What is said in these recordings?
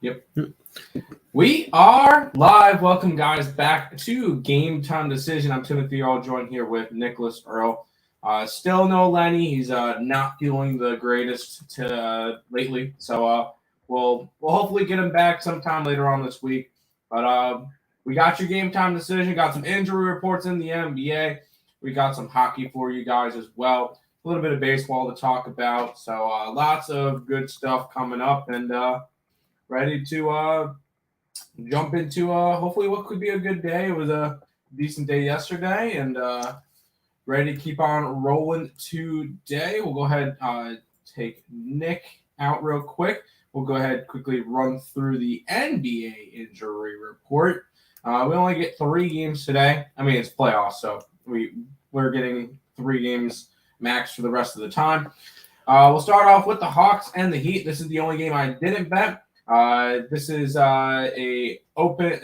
Yep. We are live. Welcome, guys, back to Game Time Decision. I'm Timothy Earl, joined here with Nicholas Earl. Still no Lenny. He's not feeling the greatest lately. So we'll hopefully get him back sometime later on this week. But we got your Game Time Decision. Got some injury reports in the NBA. We got some hockey for you guys as well. A little bit of baseball to talk about. So lots of good stuff coming up, and ready to jump into hopefully what could be a good day. It was a decent day yesterday, and ready to keep on rolling today. We'll go ahead take Nick out real quick. We'll go ahead quickly run through the NBA injury report. We only get 3 games today. I mean, it's playoffs, so we're getting 3 games max for the rest of the time. We'll start off with the Hawks and the Heat. This is the only game I didn't bet. This opened up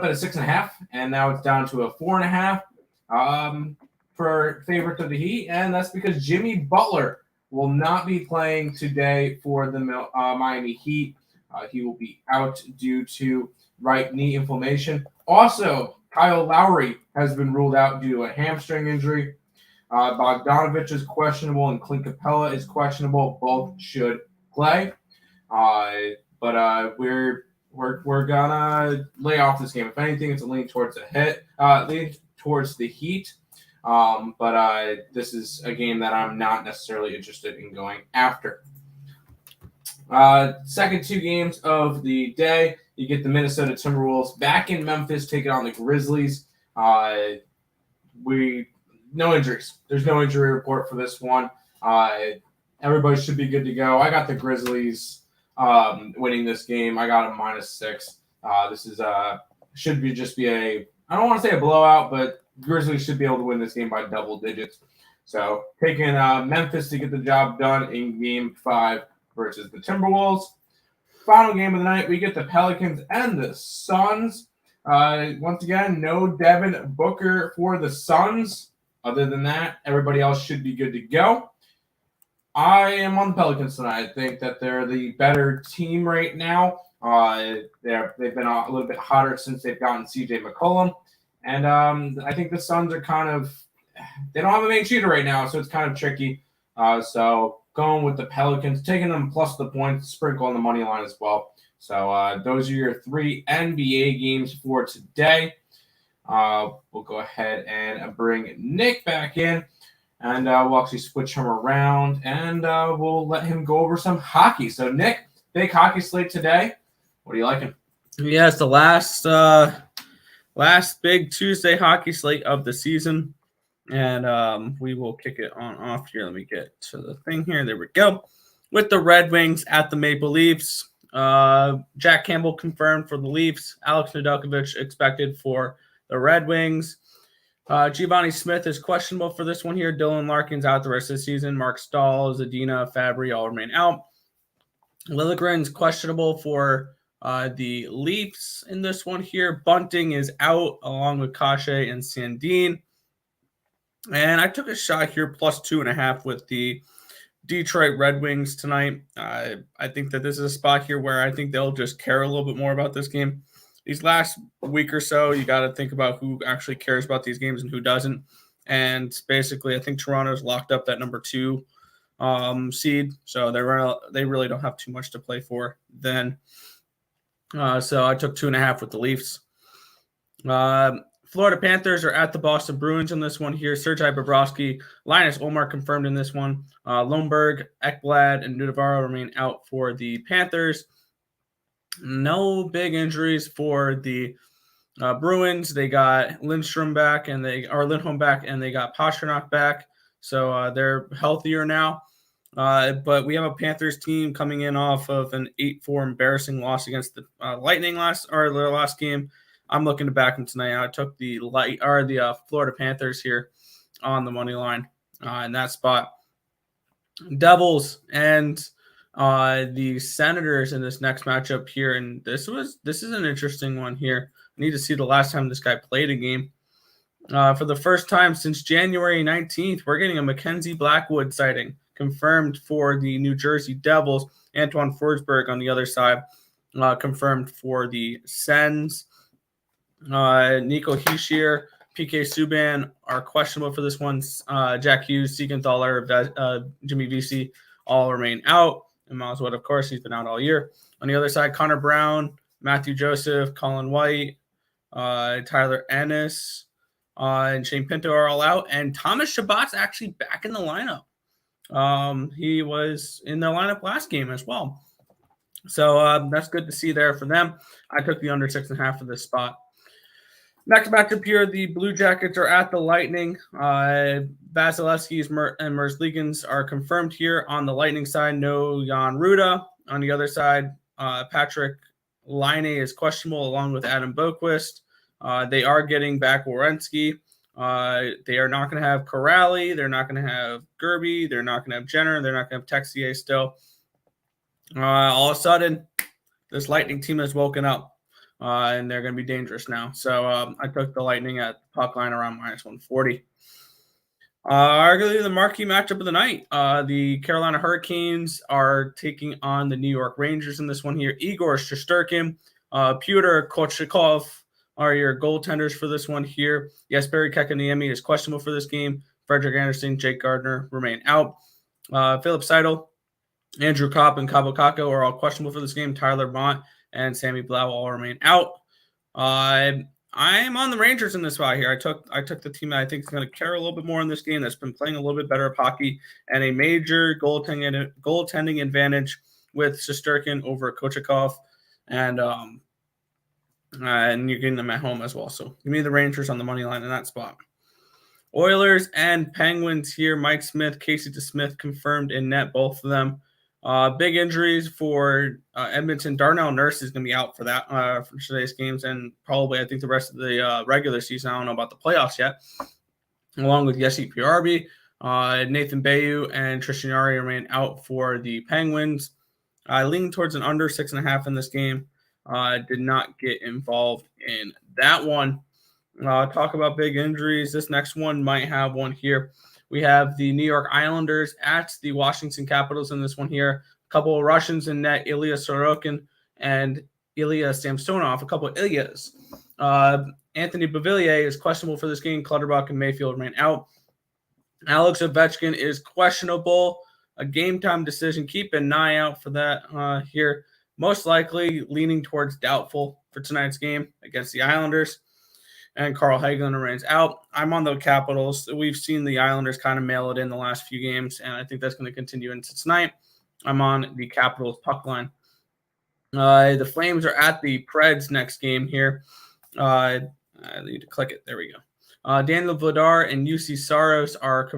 at a 6.5, and now it's down to a 4.5 for favorite of the Heat, and that's because Jimmy Butler will not be playing today for the Miami Heat. He will be out due to right knee inflammation. Also, Kyle Lowry has been ruled out due to a hamstring injury. Bogdanovich is questionable, and Clint Capella is questionable. Both should play. But we're gonna lay off this game. If anything, it's a lean towards the Heat. But this is a game that I'm not necessarily interested in going after. Second 2 games of the day, you get the Minnesota Timberwolves back in Memphis taking on the Grizzlies. No injuries. There's no injury report for this one. Everybody should be good to go. I got the Grizzlies winning this game. I got a -6. This is should be just be a, I don't want to say a blowout, but Grizzlies should be able to win this game by double digits. So taking Memphis to get the job done in Game 5 versus the Timberwolves. Final game of the night, we get the Pelicans and the Suns. Once again, no Devin Booker for the Suns. Other than that, everybody else should be good to go. I am on the Pelicans tonight. I think that they're the better team right now. They've been a little bit hotter since they've gotten CJ McCollum. And I think the Suns are they don't have a main shooter right now, so it's kind of tricky. So going with the Pelicans, taking them plus the points, sprinkle on the money line as well. So those are your 3 NBA games for today. We'll go ahead and bring Nick back in. And we'll actually switch him around, and we'll let him go over some hockey. So, Nick, big hockey slate today. What are you liking? Yeah, it's the last big Tuesday hockey slate of the season, and we will kick it on off here. Let me get to the thing here. There we go. With the Red Wings at the Maple Leafs. Jack Campbell confirmed for the Leafs. Alex Nedeljkovic expected for the Red Wings. Giovanni Smith is questionable for this one here. Dylan Larkin's out the rest of the season. Mark Stahl, Zadina, Fabry all remain out. Liljegren's questionable for the Leafs in this one here. Bunting is out along with Kashe and Sandin. And I took a shot here plus 2.5 with the Detroit Red Wings tonight. I think that this is a spot here where I think they'll just care a little bit more about this game. These last week or so, you got to think about who actually cares about these games and who doesn't. And basically, I think Toronto's locked up that number 2 seed, so they really don't have too much to play for then. So I took 2.5 with the Leafs. Florida Panthers are at the Boston Bruins in this one here. Sergei Bobrovsky, Linus Ullmark confirmed in this one. Lomberg, Ekblad, and Nudavaro remain out for the Panthers. No big injuries for the Bruins. They got Lindholm back, and they got Pastrnak back, so they're healthier now. But we have a Panthers team coming in off of an 8-4 embarrassing loss against the Lightning their last game. I'm looking to back them tonight. I took the Florida Panthers here on the money line in that spot. Devils and the Senators in this next matchup here, and this is an interesting one here. I need to see the last time this guy played a game. For the first time since January 19th, we're getting a Mackenzie Blackwood sighting confirmed for the New Jersey Devils. Antoine Forsberg on the other side, confirmed for the Sens. Nico Hischier, PK Subban are questionable for this one. Jack Hughes, Siegenthaler, Jimmy Vesey all remain out. And Miles Wood, of course, he's been out all year. On the other side, Connor Brown, Matthew Joseph, Colin White, Tyler Ennis, and Shane Pinto are all out. And Thomas Shabbat's actually back in the lineup. He was in the lineup last game as well. So that's good to see there for them. I took the under 6.5 for this spot. Next matchup here, the Blue Jackets are at the Lightning. Vasilevsky's and Merzlikins are confirmed here. On the Lightning side, no Jan Ruda. On the other side, Patrick Laine is questionable along with Adam Boqvist. They are getting back Werenski. They are not going to have Corrali. They're not going to have Gerby. They're not going to have Jenner. They're not going to have Texier still. All of a sudden, this Lightning team has woken up. And they're going to be dangerous now. So I took the Lightning at puck line around -140. Arguably the marquee matchup of the night. The Carolina Hurricanes are taking on the New York Rangers in this one here. Igor Shesterkin, Pyotr Kochetkov are your goaltenders for this one here. Yes, Barry Kekaniemi is questionable for this game. Frederick Anderson, Jake Gardner remain out. Philip Seidel, Andrew Kopp, and Cabo Caco are all questionable for this game. Tyler Mott and Sammy Blau all remain out. I am on the Rangers in this spot here. I took the team that I think is going to care a little bit more in this game, that's been playing a little bit better of hockey, and a major goaltending advantage with Shesterkin over Kochetkov, and you're getting them at home as well. So give me the Rangers on the money line in that spot. Oilers and Penguins here. Mike Smith, Casey DeSmith confirmed in net, both of them. Big injuries for Edmonton. Darnell Nurse is going to be out for that for today's games, and probably I think the rest of the regular season. I don't know about the playoffs yet. Along with Yessi Piarbi, Nathan Bayou and Tristan Yari remain out for the Penguins. Leaning towards an under 6.5 in this game. Did not get involved in that one. Talk about big injuries. This next one might have one here. We have the New York Islanders at the Washington Capitals in this one here. A couple of Russians in net, Ilya Sorokin and Ilya Samsonov, a couple of Ilyas. Anthony Beauvillier is questionable for this game. Clutterbuck and Mayfield remain out. Alex Ovechkin is questionable. A game-time decision. Keep an eye out for that here. Most likely leaning towards doubtful for tonight's game against the Islanders. And Carl Hagelin remains out. I'm on the Capitals. We've seen the Islanders kind of mail it in the last few games, and I think that's going to continue into tonight. I'm on the Capitals puck line. The Flames are at the Preds next game here. I need to click it. There we go. Daniel Vladar and UC Saros are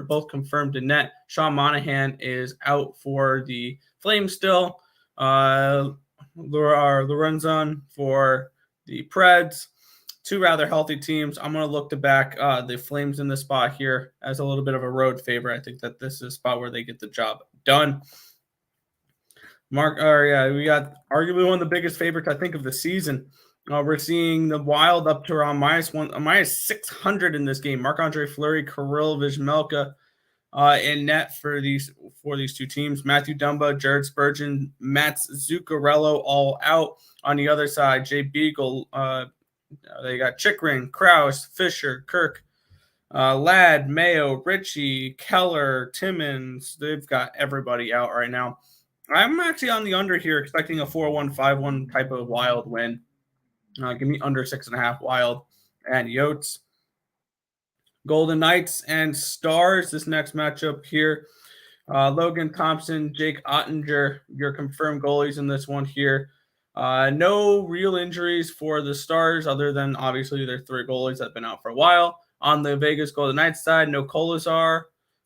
both confirmed in net. Sean Monahan is out for the Flames still. Lorenzon for the Preds. Two rather healthy teams. I'm going to look to back the Flames in this spot here as a little bit of a road favor. I think that this is a spot where they get the job done. We got arguably one of the biggest favorites, I think, of the season. We're seeing the Wild up to around -600 in this game. Marc-Andre Fleury, Kirill Vizmelka in net for these two teams. Matthew Dumba, Jared Spurgeon, Mats Zuccarello all out. On the other side, Jay Beagle, they got Chickering, Krause, Fisher, Kirk, Ladd, Mayo, Ritchie, Keller, Timmons. They've got everybody out right now. I'm actually on the under here, expecting a 4-1, 5-1 type of Wild win. Give me under 6.5 Wild and Yotes. Golden Knights and Stars, this next matchup here. Logan Thompson, Jake Ottinger, your confirmed goalies in this one here. No real injuries for the Stars other than obviously their three goalies that have been out for a while. On the Vegas Golden Knights side, no Kolazar,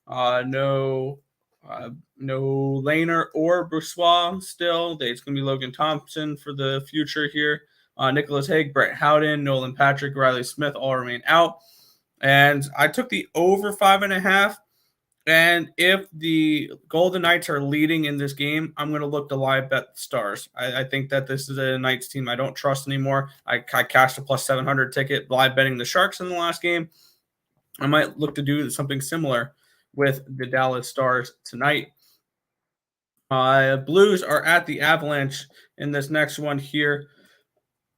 no Lehner or Brossoit still. It's going to be Logan Thompson for the future here. Nicholas Hague, Brett Howden, Nolan Patrick, Riley Smith all remain out. And I took the over 5.5. And if the Golden Knights are leading in this game, I'm going to look to live bet the Stars. I think that this is a Knights team I don't trust anymore. I cashed a plus 700 ticket live betting the Sharks in the last game. I might look to do something similar with the Dallas Stars tonight. Blues are at the Avalanche in this next one here.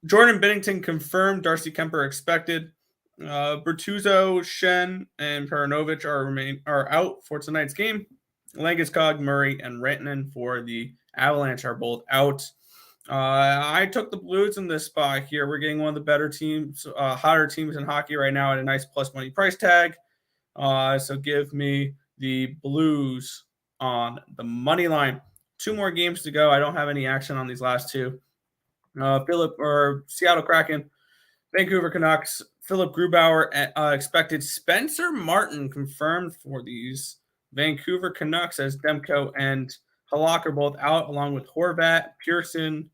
Jordan Binnington confirmed. Darcy Kemper expected. Bertuzzo, Shen, and Peranovic are out for tonight's game. Langeskog, Murray, and Rantanen for the Avalanche are both out. I took the Blues in this spot here. We're getting one of the better teams, hotter teams in hockey right now at a nice plus money price tag. So give me the Blues on the money line. 2 more games to go. I don't have any action on these last 2. Seattle Kraken, Vancouver Canucks, Philip Grubauer expected. Spencer Martin confirmed for these Vancouver Canucks as Demko and Halak are both out, along with Horvat, Pearson,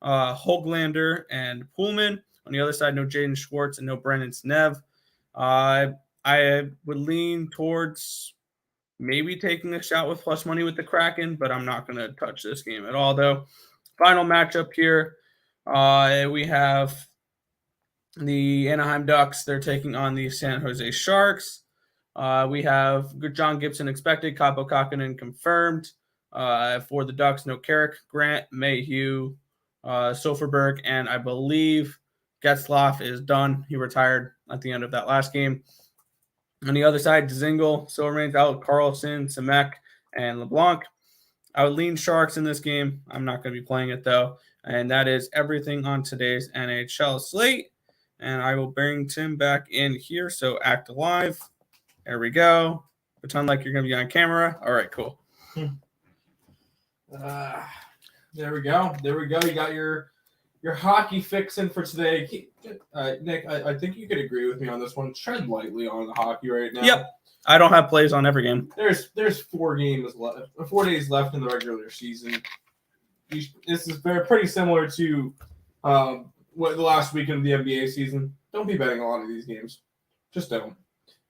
Hoglander, and Pullman. On the other side, no Jaden Schwartz and no Brendan Snev. I would lean towards maybe taking a shot with plus money with the Kraken, but I'm not going to touch this game at all, though. Final matchup here. We have the Anaheim Ducks. They're taking on the San Jose Sharks. We have John Gibson expected, Kaapo Kakkonen confirmed. For the Ducks, no Carrick, Grant, Mayhew, Soferberg, and I believe Getzlaf is done. He retired at the end of that last game. On the other side, Dzingel still remains out, Carlson, Samek, and LeBlanc. I would lean Sharks in this game. I'm not going to be playing it, though. And that is everything on today's NHL slate. And I will bring Tim back in here. So act alive. There we go. Pretend like you're going to be on camera. All right, cool. There we go. You got your hockey fixing for today. Nick, I think you could agree with me on this one. Tread lightly on the hockey right now. Yep. I don't have plays on every game. There's 4 games left, 4 days left in the regular season. This is pretty similar to what the last weekend of the NBA season. Don't be betting a lot of these games. Just don't.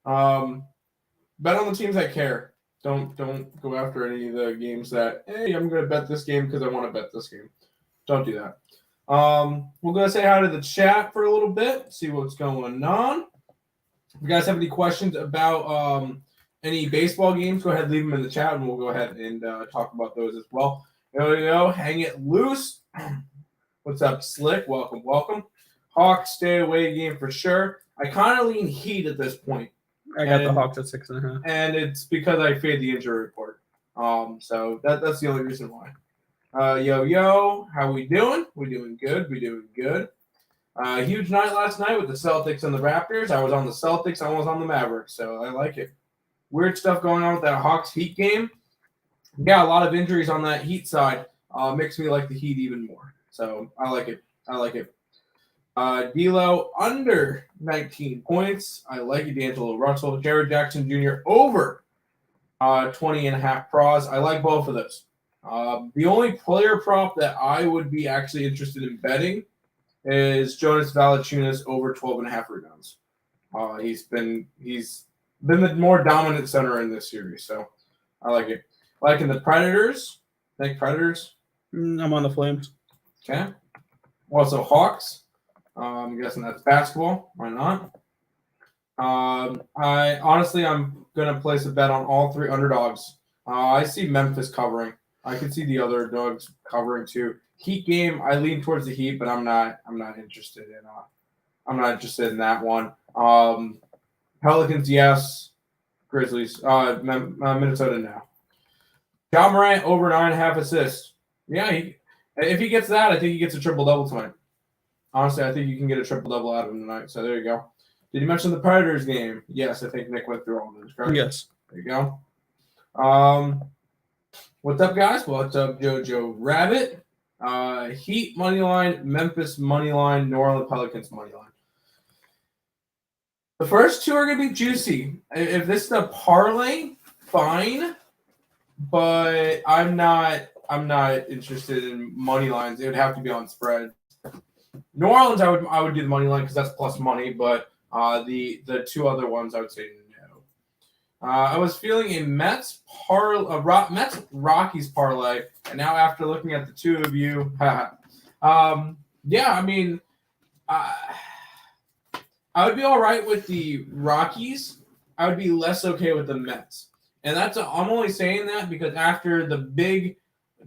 Bet on the teams that care. Don't go after any of the games that, hey, I'm going to bet this game because I want to bet this game. Don't do that. We're going to say hi to the chat for a little bit, see what's going on. If you guys have any questions about any baseball games, go ahead and leave them in the chat, and we'll go ahead and talk about those as well. There we go. Hang it loose. What's up, Slick? Welcome. Hawks stay away game for sure. I kind of lean Heat at this point. I got the Hawks at 6.5. And it's because I fade the injury report. So that's the only reason why. Yo, how we doing? We doing good. Huge night last night with the Celtics and the Raptors. I was on the Celtics. I was on the Mavericks, so I like it. Weird stuff going on with that Hawks-Heat game. Yeah, a lot of injuries on that Heat side. Makes me like the Heat even more. So I like it. D'Lo under 19 points. I like it. D'Angelo Russell. Jared Jackson Jr. over 20.5 pros. I like both of those. The only player prop that I would be actually interested in betting is Jonas Valanciunas over 12.5 rebounds. He's been the more dominant center in this series, so I like it. Liking the Predators. Think Predators. I'm on the Flames. Okay. Also Hawks. I'm guessing that's basketball. Why not? I'm gonna place a bet on all 3 underdogs. I see Memphis covering. I can see the other dogs covering too. Heat game, I lean towards the Heat, but I'm not interested in. I'm not interested in that one. Pelicans, yes. Grizzlies, Minnesota, no. John Morant over 9.5 assists. Yeah, if he gets that, I think he gets a triple double tonight. Honestly, I think you can get a triple double out of him tonight. So there you go. Did you mention the Predators game? Yes, I think Nick went through all those. Correct? Yes. There you go. What's up, guys? What's up, Jojo Rabbit? Heat money line, Memphis money line, New Orleans Pelicans money line. The first 2 are going to be juicy. If this is a parlay, fine, but I'm not interested in money lines. It would have to be on spread. New Orleans, I would do the money line because that's plus money, but the 2 other ones I would say no. I was feeling a Mets Rockies parlay, and now after looking at the 2 of you, yeah, I mean, I would be all right with the Rockies. I would be less okay with the Mets. And I'm only saying that because after the big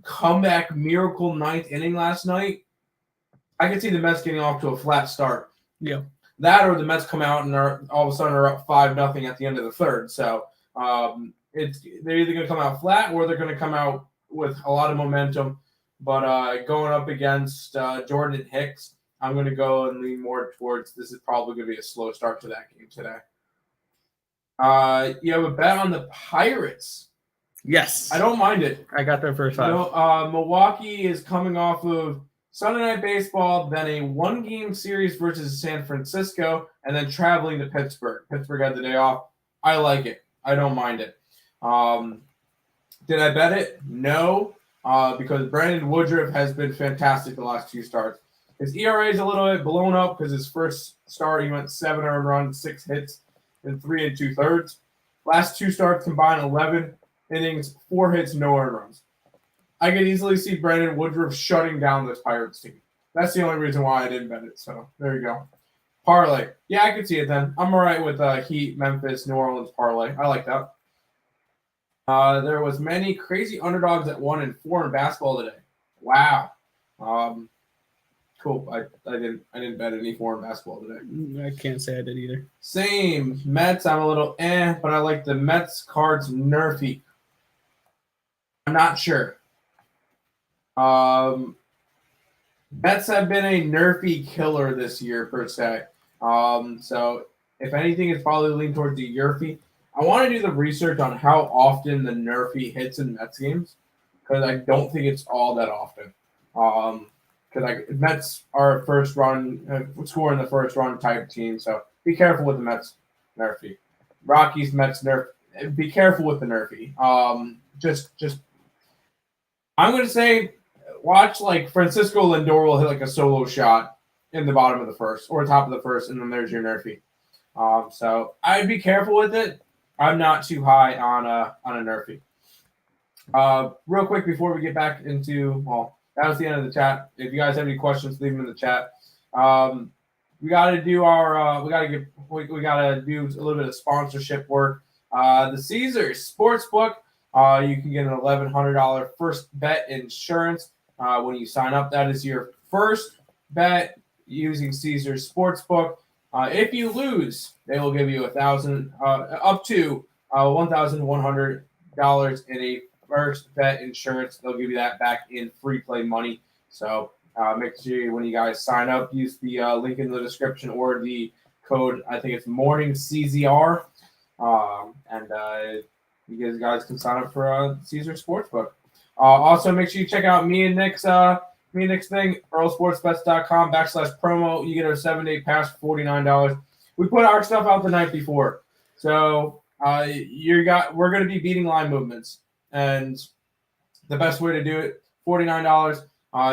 comeback miracle ninth inning last night, I can see the Mets getting off to a flat start. Yeah. That or the Mets come out and are all of a sudden are up 5-0 at the end of the third. So they're either going to come out flat or they're going to come out with a lot of momentum. But going up against Jordan and Hicks, I'm going to go and lean more towards this is probably going to be a slow start to that game today. You have a bet on the Pirates. Yes. I don't mind it. I got their first five. Milwaukee is coming off of Sunday Night Baseball, then a one-game series versus San Francisco, and then traveling to Pittsburgh. Pittsburgh had the day off. I like it. I don't mind it. Did I bet it? No, because Brandon Woodruff has been fantastic the last two starts. His ERA is a little bit blown up because his first start he went 7 earned runs, 6 hits, and 3 2/3. Last two starts combined 11 innings, 4 hits, no earned runs. I could easily see Brandon Woodruff shutting down this Pirates team. That's the only reason why I didn't bet it. So there you go. Parlay. Yeah, I could see it then. I'm all right with Heat, Memphis, New Orleans parlay. I like that. There was many crazy underdogs that 1 and 4 in basketball today. Wow. Cool. I didn't bet any 4 in basketball today. I can't say I did either. Same. Mets, I'm a little but I like the Mets cards nerfy. I'm not sure. Mets have been a nerfy killer this year per se. So if anything, it's probably leaning towards the nerfy. I want to do the research on how often the nerfy hits in Mets games because I don't think it's all that often. Because Mets are a first run, score in the first run type team. So be careful with the Mets nerfy. Rockies, Mets nerf. Be careful with the nerfy. Just I'm going to say watch like Francisco Lindor will hit like a solo shot in the bottom of the first or top of the first, and then there's your nerfy. So I'd be careful with it. I'm not too high on a nerfy. Real quick before we get back into that was the end of the chat. If you guys have any questions, leave them in the chat. We got to do our we got to do a little bit of sponsorship work. The Caesars Sportsbook. You can get an $1,100 first bet insurance when you sign up. That is your first bet using Caesars Sportsbook. If you lose, they will give you up to $1,100 in a first bet insurance. They'll give you that back in free play money. So make sure when you guys sign up, use the link in the description or the code. I think it's MorningCZR, and you guys can sign up for Caesar Sportsbook. Also, make sure you check out me and Nick's thing, earlsportsbets.com/promo. You get a 7-day pass for $49. We put our stuff out the night before. So we're going to be beating line movements. And the best way to do it, $49.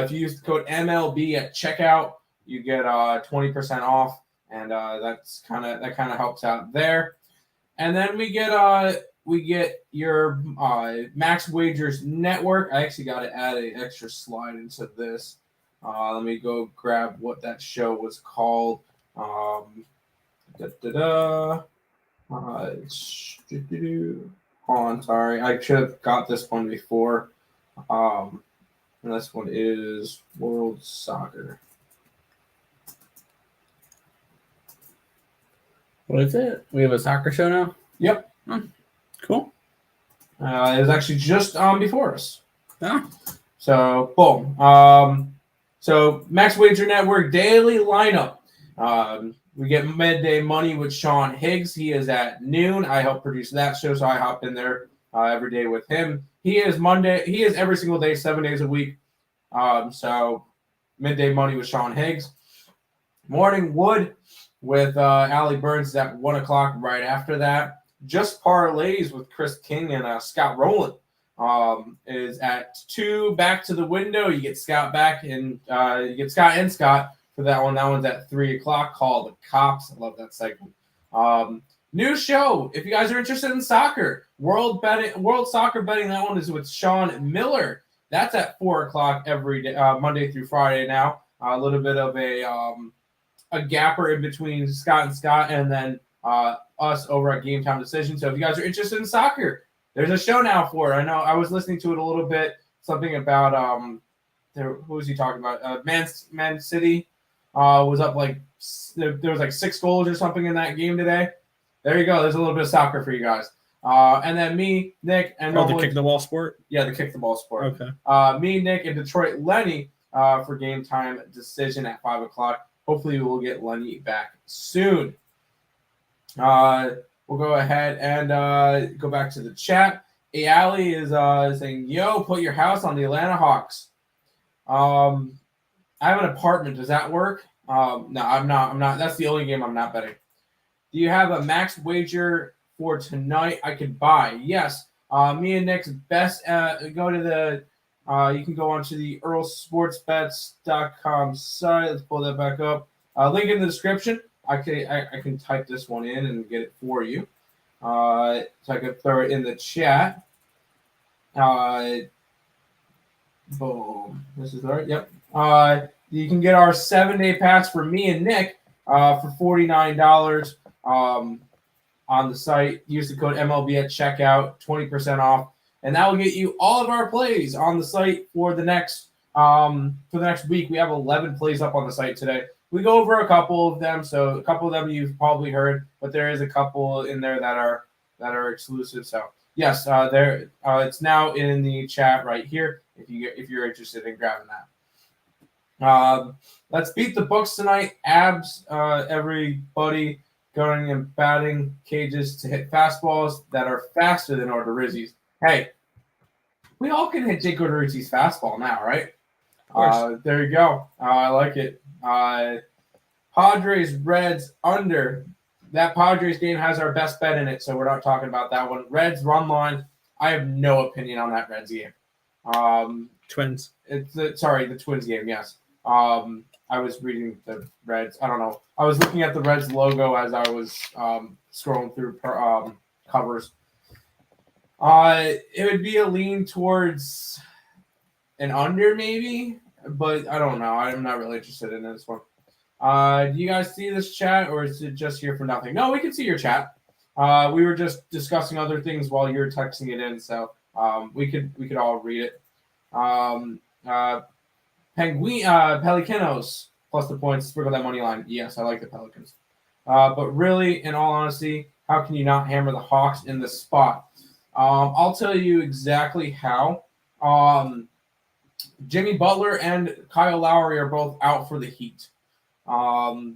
If you use the code MLB at checkout, you get 20% off. And that kind of helps out there. And then we get your Max Wagers Network. I actually got to add an extra slide into this. Let me go grab what that show was called. Sorry. I should have got this one before. And this one is World Soccer. What is it? We have a soccer show now? Yep. Cool. It was actually just before us. Oh. So, boom. So, Max Wager Network daily lineup. We get midday money with Sean Higgs. He is at noon. I help produce that show, so I hop in there every day with him. He is every single day, 7 days a week. So, midday money with Sean Higgs. Morning Wood with Allie Burns is at 1 o'clock right after that. Just Parlays with Chris King and Scott Rowland is at 2. Back to the window. You get Scott back, and you get Scott and Scott for that one. That one's at 3 o'clock. Call the Cops. I love that segment. New show. If you guys are interested in soccer, World Soccer Betting. That one is with Sean Miller. That's at 4 o'clock every day, Monday through Friday. Now a little bit of a gapper in between Scott and Scott, and then us over at Game Time Decision. So if you guys are interested in soccer, There's a show now for it. I know. I was listening to it a little bit. Something about who was he talking about? Man City was up like there was like 6 goals or something in that game today. There you go. There's a little bit of soccer for you guys. And then me, Nick, and the kick the ball sport. Yeah, the kick the ball sport. Okay. Me, Nick, and Detroit Lenny for game time decision at 5:00. Hopefully, we'll get Lenny back soon. We'll go ahead and go back to the chat. Ali is saying, "Yo, put your house on the Atlanta Hawks." I have an apartment. Does that work? No, I'm not. That's the only game I'm not betting. Do you have a max wager for tonight I could buy? Yes. Me and Nick's best. Go to the. You can go onto the earlsportsbets.com site. Let's pull that back up. Link in the description. I can type this one in and get it for you. So I can throw it in the chat. Boom. This is right. Yep. You can get our 7-day pass for me and Nick for $49 on the site. Use the code MLB at checkout, 20% off, and that will get you all of our plays on the site for the next week. We have 11 plays up on the site today. We go over a couple of them, so a couple of them you've probably heard, but there is a couple in there that are exclusive. So yes, there it's now in the chat right here if you're interested in grabbing that. Let's beat the books tonight. Abs, everybody going and batting cages to hit fastballs that are faster than Odorizzi's. Hey, we all can hit Jake Odorizzi's fastball now, right? There you go. I like it. Padres Reds under. That Padres game has our best bet in it, so we're not talking about that one. Reds run line. I have no opinion on that Reds game. Twins. The Twins game. Yes. I was reading the Reds. I don't know. I was looking at the Reds logo as I was scrolling through covers. It would be a lean towards an under maybe, but I don't know. I'm not really interested in this one. Do you guys see this chat, or is it just here for nothing? No, we can see your chat. We were just discussing other things while you were texting it in, so we could all read it. Pelicanos plus the points, sprinkle that money line. Yes, I like the Pelicans. But really, in all honesty, how can you not hammer the Hawks in the spot? I'll tell you exactly how. Jimmy Butler and Kyle Lowry are both out for the Heat. I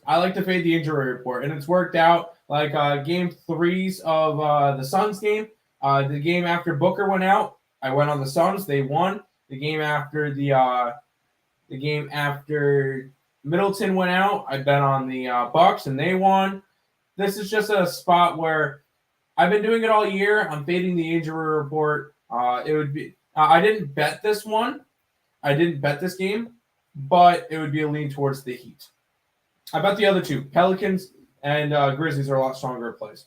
like to fade the injury report, and it's worked out. Like game 3s of the Suns game, the game after Booker went out, I went on the Suns. They won. The game after the game after Middleton went out, I bet on the Bucks, and they won. This is just a spot where I've been doing it all year. I'm fading the injury report. It would be. I didn't bet this one. I didn't bet this game, but it would be a lean towards the Heat. I bet the other two, Pelicans and Grizzlies, are a lot stronger plays.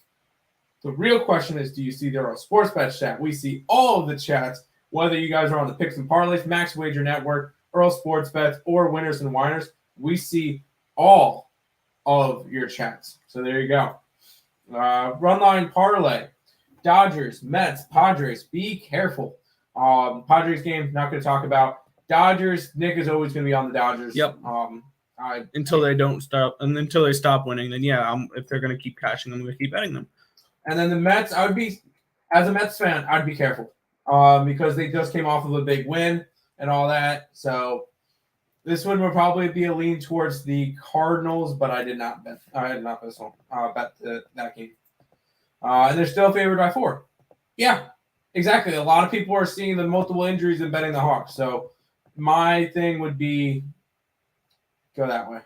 The real question is, do you see their sports bet chat? We see all of the chats, whether you guys are on the Picks and Parlays, Max Wager Network, Earl Sports Bets, or Winners and Winers. We see all of your chats. So there you go. Run line parlay. Dodgers, Mets, Padres. Be careful. Padres game, not going to talk about. Dodgers, Nick is always going to be on the Dodgers. Yep. Until they stop winning, then yeah, if they're going to keep cashing, I'm going to keep betting them. And then the Mets, I would be, as a Mets fan, I'd be careful because they just came off of a big win and all that. So this one would probably be a lean towards the Cardinals, but I did not bet. I had not this one. Bet that game. And they're still favored by 4. Yeah, exactly. A lot of people are seeing the multiple injuries and betting the Hawks. So my thing would be go that way.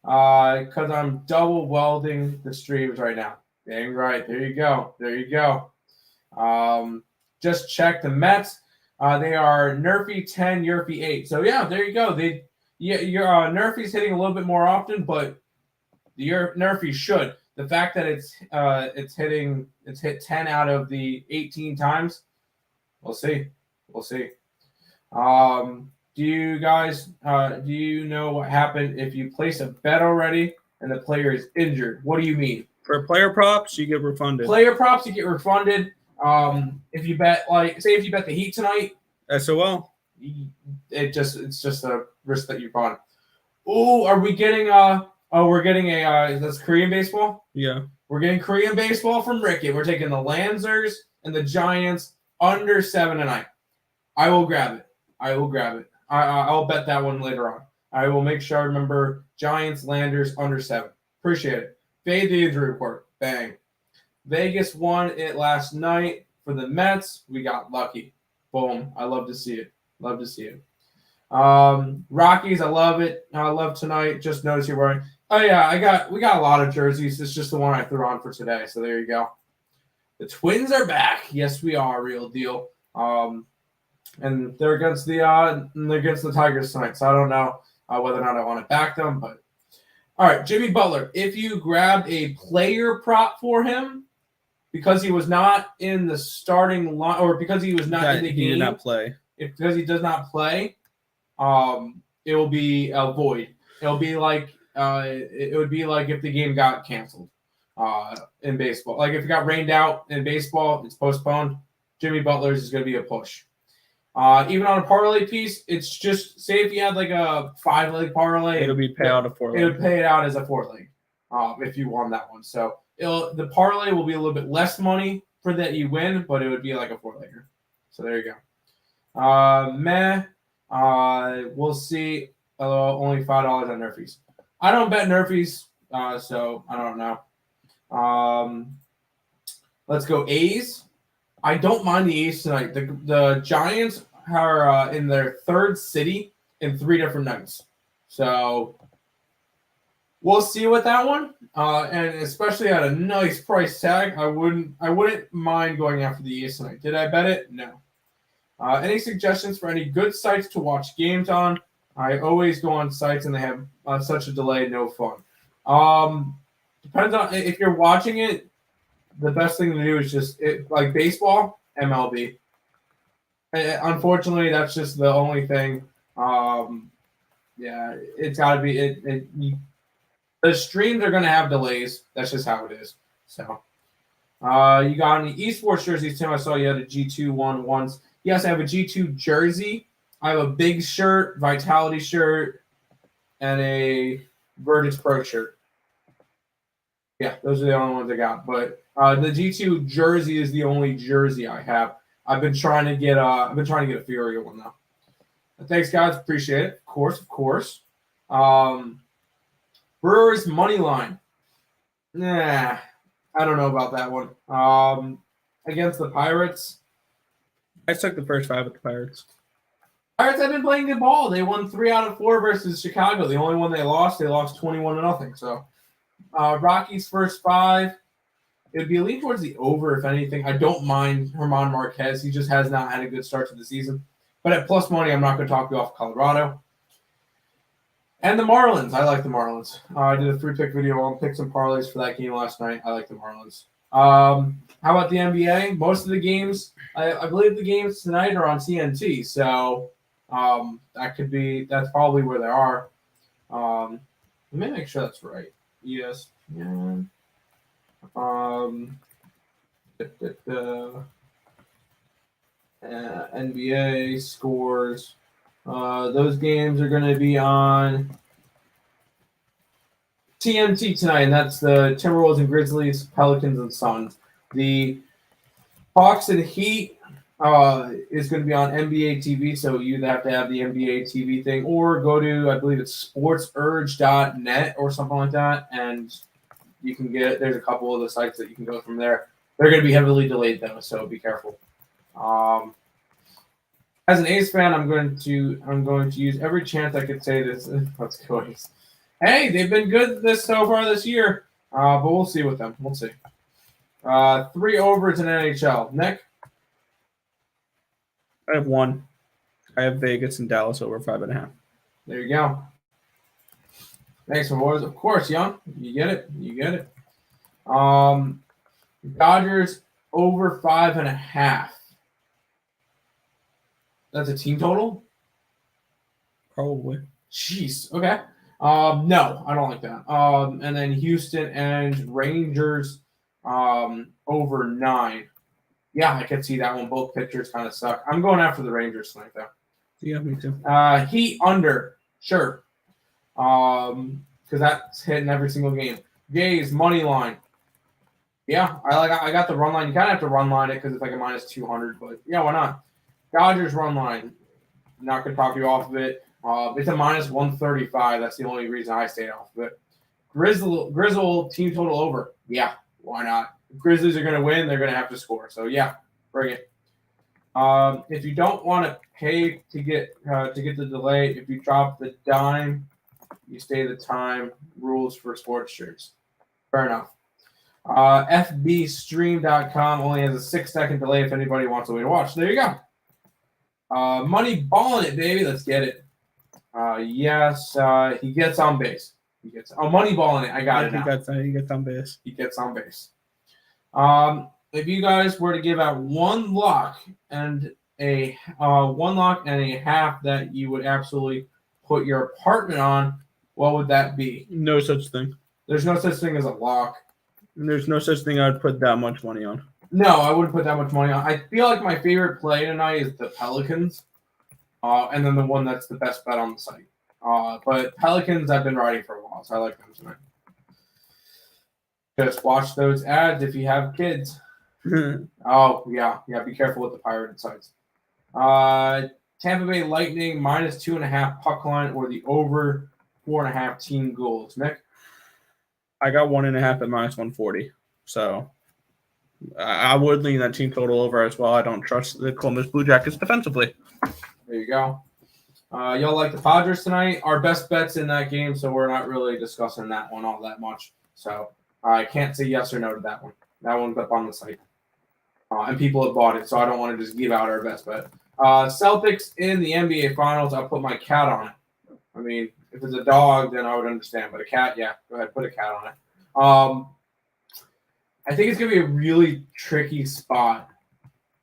Because I'm double welding the streams right now. Dang right. There you go. There you go. Just check the Mets. They are Nerfy 10, Yerfy 8. So yeah, there you go. Your Nerfy's hitting a little bit more often, but your Nerfy should. The fact that it's hit 10 out of the 18 times, we'll see. We'll see. Do you guys do you know what happened if you place a bet already and the player is injured? What do you mean? For player props, you get refunded. Player props, you get refunded. If you bet, if you bet the Heat tonight, SOL. It's just a risk that you're on. Oh, are we getting we're getting that's Korean baseball? Yeah. We're getting Korean baseball from Ricky. We're taking the Lancers and the Giants under 7 tonight. I will grab it. I'll bet that one later on. I will make sure I remember Giants, Landers under 7. Appreciate it. Fade the injury report. Bang. Vegas won it last night for the Mets. We got lucky. Boom. I love to see it. Rockies, I love it. I love tonight. Just notice you're wearing. Oh yeah, we got a lot of jerseys. It's just the one I threw on for today. So there you go. The Twins are back. Yes, we are. Real deal. And they're against the Tigers tonight. So I don't know whether or not I want to back them, but all right, Jimmy Butler. If you grabbed a player prop for him because he was not in the starting line, or because he was not in the game, he did not play. Because he does not play, it will be a void. It'll be like it would be like if the game got canceled in baseball. Like if it got rained out in baseball, it's postponed. Jimmy Butler's is going to be a push. Even on a parlay piece, it's just say if you had like a 5-leg parlay, it'll be paid out of 4-leg. It would pay it out as a 4-leg if you won that one. So the parlay will be a little bit less money for that you win, but it would be like a 4-legger. So there you go. We'll see. Only $5 on Nerfies. I don't bet Nerfies, so I don't know. Let's go A's. I don't mind the A's tonight. The Giants are in their third city in 3 different nights. So we'll see with that one. And especially at a nice price tag, I wouldn't mind going after the A's tonight. Did I bet it? No. Any suggestions for any good sites to watch games on? I always go on sites and they have such a delay, no fun. Depends on if you're watching it. The best thing to do is just like baseball, MLB. Unfortunately, that's just the only thing. It's got to be the streams are going to have delays. That's just how it is. So, you got any esports jerseys, Tim? I saw you had a G2 one once. Yes, I have a G2 jersey. I have a big shirt, Vitality shirt, and a Virtus Pro shirt. Yeah, those are the only ones I got. But the G2 jersey is the only jersey I have. I've been trying to get a Fury one now. Thanks, guys. Appreciate it. Of course. Brewers money line. Nah, I don't know about that one. Against the Pirates. I took the first 5 with the Pirates. Pirates have been playing good ball. They won 3 out of 4 versus Chicago. The only one they lost 21-0. So, Rockies first 5. It would be a lean towards the over, if anything. I don't mind German Marquez. He just has not had a good start to the season. But at plus money, I'm not going to talk you off Colorado. And the Marlins. I like the Marlins. I did a 3-pick video on pick some parlays for that game last night. I like the Marlins. How about the NBA? Most of the games, I believe the games tonight are on TNT. So that's probably where they are. Let me make sure that's right. Yes. Yeah. NBA scores. Those games are going to be on TNT tonight, and that's the Timberwolves and Grizzlies, Pelicans and Suns. The Hawks and Heat is going to be on NBA TV, so you either have to have the NBA TV thing or go to, I believe it's sportsurge.net or something like that, and you can get, there's a couple of the sites that you can go from there. They're going to be heavily delayed, though, so be careful. As an A's fan, I'm going to use every chance I could say this. Let's go A's. Hey, they've been good so far this year, but we'll see with them. We'll see. 3 overs in NHL. Nick? I have 1. I have Vegas and Dallas over 5.5. There you go. Thanks, my boys. Of course, Young. You get it. Dodgers over 5.5. That's a team total? Probably. Jeez. Okay. No, I don't like that. And then Houston and Rangers over 9. Yeah, I could see that one. Both pitchers kind of suck. I'm going after the Rangers tonight, though. Yeah, me too. Heat under, sure. Because that's hitting every single game. Jays money line. Yeah, I got the run line. You kind of have to run line it because it's like a minus 200, but yeah, why not? Dodgers run line. Not going to talk you off of it. It's a minus 135. That's the only reason I stayed off of it. Grizzle team total over. Yeah, why not? If Grizzlies are going to win, they're going to have to score. So yeah, bring it. If you don't want to pay to get the delay, if you drop the dime, you stay the time. Rules for sports shirts. Fair enough. FBstream.com only has a 6-second delay if anybody wants a way to watch. There you go. Money balling it, baby. Let's get it. Yes, he gets on base. Money balling it. I got it now. He gets on base. He gets on base. If you guys were to give out one lock and a half that you would absolutely put your apartment on, what would that be? No such thing. There's no such thing as a lock. There's no such thing I'd put that much money on. No, I wouldn't put that much money on. I feel like my favorite play tonight is the Pelicans, and then the one that's the best bet on the site. But Pelicans, I've been riding for a while, so I like them tonight. Just watch those ads if you have kids. Oh, yeah. Be careful with the pirated sites. Tampa Bay Lightning minus 2.5 puck line or the over 4.5 team goals. Nick? I got 1.5 at minus 140. So I would lean that team total over as well. I don't trust the Columbus Blue Jackets defensively. There you go. Y'all like the Padres tonight? Our best bet's in that game, so we're not really discussing that one all that much. So I can't say yes or no to that one. That one's up on the site. And people have bought it, so I don't want to just give out our best bet. Celtics in the NBA Finals, I'll put my cat on it. I mean, if it's a dog, then I would understand. But a cat, yeah, go ahead, put a cat on it. I think it's going to be a really tricky spot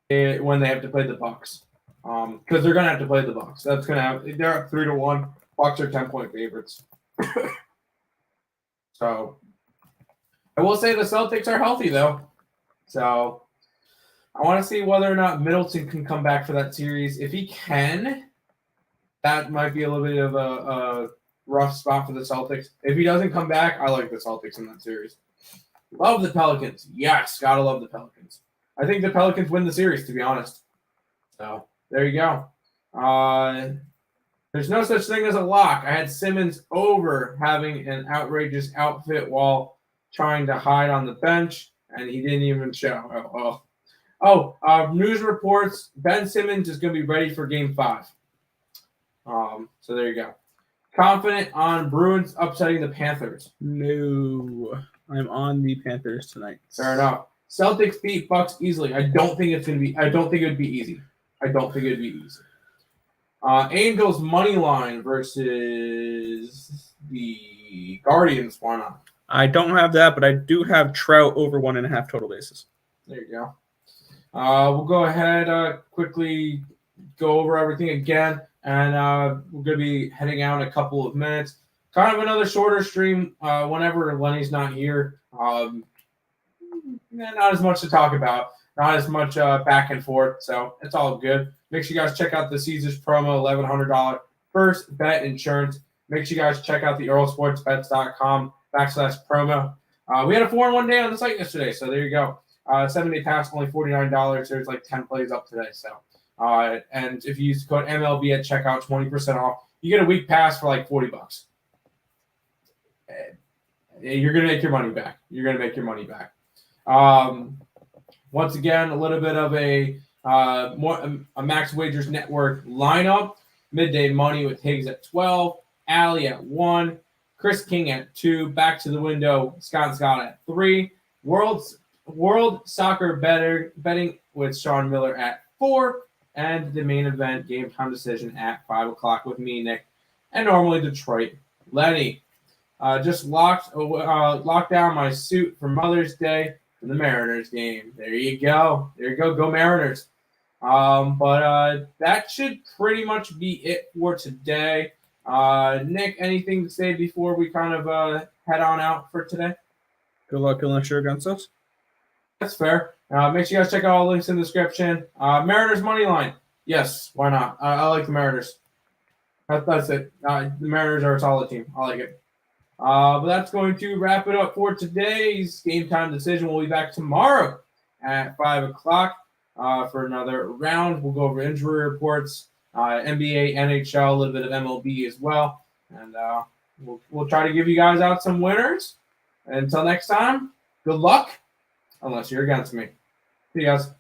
when they have to play the Bucks. Because they're going to have to play the Bucks. That's going to have. They're up 3-1. Bucks are 10-point favorites. So I will say the Celtics are healthy though. So I want to see whether or not Middleton can come back for that series. If he can, that might be a little bit of a rough spot for the Celtics. If he doesn't come back, I like the Celtics in that series. Love the Pelicans. Yes, gotta love the Pelicans. I think the Pelicans win the series, to be honest. So there you go. There's no such thing as a lock. I had Simmons over having an outrageous outfit while trying to hide on the bench, and he didn't even show. News reports, Ben Simmons is going to be ready for Game 5. So there you go. Confident on Bruins upsetting the Panthers. No, I'm on the Panthers tonight. Fair enough. Celtics beat Bucks easily. I don't think it would be easy. Angels money line versus the Guardians. Why not? I don't have that, but I do have Trout over 1.5 total bases. There you go. We'll go ahead quickly go over everything again, and we're going to be heading out in a couple of minutes. Kind of another shorter stream whenever Lenny's not here. Not as much to talk about. Not as much back and forth, so it's all good. Make sure you guys check out the Caesars promo, $1,100 first bet insurance. Make sure you guys check out the EarlSportsBets.com/promo. We had a 4-in-1 day on the site yesterday, so there you go. 7-day pass, only $49. There's like 10 plays up today. So, and if you use the code MLB at checkout, 20% off. You get a week pass for like $40. You're gonna make your money back. Once again, a little bit of a Max Wagers Network lineup. Midday Money with Higgs at 12, Allie at 1, Chris King at 2, Back to the Window, Scott at 3, World Soccer Betting with Sean Miller at 4, and the main event Game Time Decision at 5 o'clock with me, Nick, and normally Detroit, Lenny. Just locked down my suit for Mother's Day for the Mariners game. There you go. Go Mariners. But that should pretty much be it for today. Nick, anything to say before we kind of head on out for today? Good luck unless you're against us. That's fair. Make sure you guys check out all the links in the description. Mariners money line. Yes, why not? I like the Mariners. That's it. The Mariners are a solid team. I like it. But that's going to wrap it up for today's Game Time Decision. We'll be back tomorrow at 5 o'clock for another round. We'll go over injury reports, NBA, NHL, a little bit of MLB as well. And we'll try to give you guys out some winners. Until next time, good luck, unless you're against me. See you guys.